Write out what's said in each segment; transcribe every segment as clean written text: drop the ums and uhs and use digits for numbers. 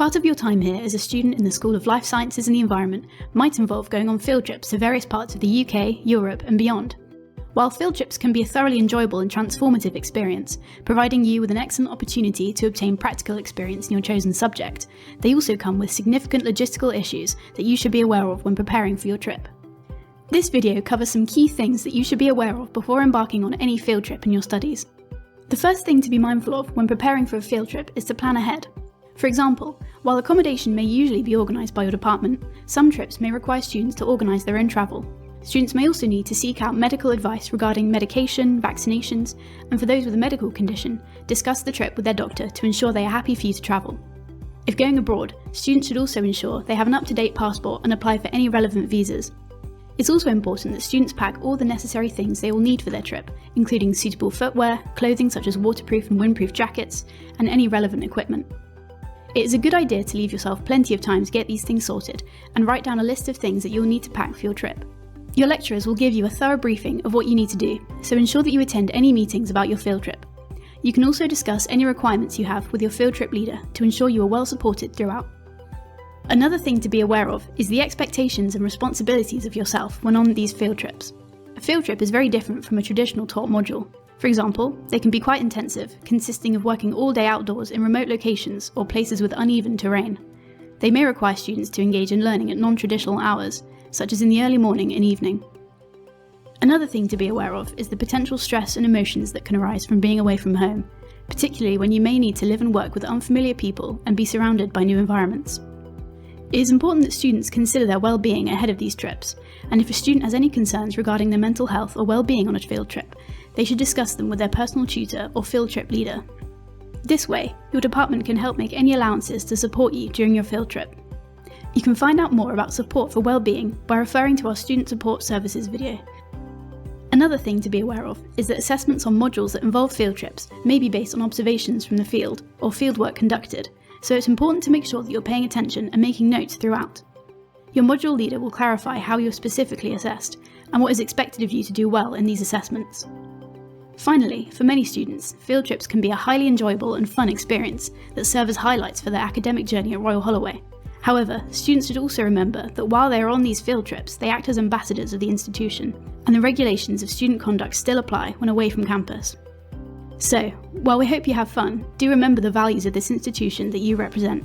Part of your time here as a student in the School of Life Sciences and the Environment might involve going on field trips to various parts of the UK, Europe and beyond. While field trips can be a thoroughly enjoyable and transformative experience, providing you with an excellent opportunity to obtain practical experience in your chosen subject, they also come with significant logistical issues that you should be aware of when preparing for your trip. This video covers some key things that you should be aware of before embarking on any field trip in your studies. The first thing to be mindful of when preparing for a field trip is to plan ahead. For example, while accommodation may usually be organised by your department, some trips may require students to organise their own travel. Students may also need to seek out medical advice regarding medication, vaccinations, and for those with a medical condition, discuss the trip with their doctor to ensure they are happy for you to travel. If going abroad, students should also ensure they have an up-to-date passport and apply for any relevant visas. It's also important that students pack all the necessary things they will need for their trip, including suitable footwear, clothing such as waterproof and windproof jackets, and any relevant equipment. It is a good idea to leave yourself plenty of time to get these things sorted and write down a list of things that you'll need to pack for your trip. Your lecturers will give you a thorough briefing of what you need to do, so ensure that you attend any meetings about your field trip. You can also discuss any requirements you have with your field trip leader to ensure you are well supported throughout. Another thing to be aware of is the expectations and responsibilities of yourself when on these field trips. A field trip is very different from a traditional taught module. For example, they can be quite intensive, consisting of working all day outdoors in remote locations or places with uneven terrain. They may require students to engage in learning at non-traditional hours, such as in the early morning and evening. Another thing to be aware of is the potential stress and emotions that can arise from being away from home, particularly when you may need to live and work with unfamiliar people and be surrounded by new environments. It is important that students consider their well-being ahead of these trips, and if a student has any concerns regarding their mental health or well-being on a field trip, they should discuss them with their personal tutor or field trip leader. This way, your department can help make any allowances to support you during your field trip. You can find out more about support for well-being by referring to our Student Support Services video. Another thing to be aware of is that assessments on modules that involve field trips may be based on observations from the field or fieldwork conducted, so it's important to make sure that you're paying attention and making notes throughout. Your module leader will clarify how you're specifically assessed and what is expected of you to do well in these assessments. Finally, for many students, field trips can be a highly enjoyable and fun experience that serve as highlights for their academic journey at Royal Holloway. However, students should also remember that while they are on these field trips, they act as ambassadors of the institution, and the regulations of student conduct still apply when away from campus. So, while we hope you have fun, do remember the values of this institution that you represent.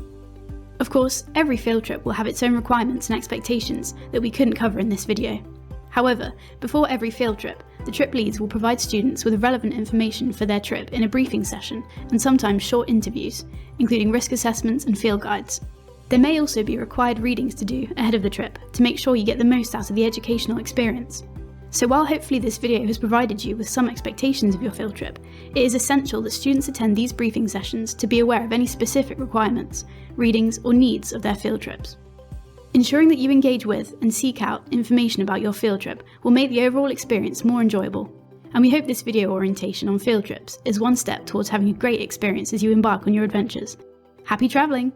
Of course, every field trip will have its own requirements and expectations that we couldn't cover in this video. However, before every field trip, the trip leads will provide students with relevant information for their trip in a briefing session and sometimes short interviews, including risk assessments and field guides. There may also be required readings to do ahead of the trip to make sure you get the most out of the educational experience. So while hopefully this video has provided you with some expectations of your field trip, it is essential that students attend these briefing sessions to be aware of any specific requirements, readings or needs of their field trips. Ensuring that you engage with and seek out information about your field trip will make the overall experience more enjoyable. And we hope this video orientation on field trips is one step towards having a great experience as you embark on your adventures. Happy travelling!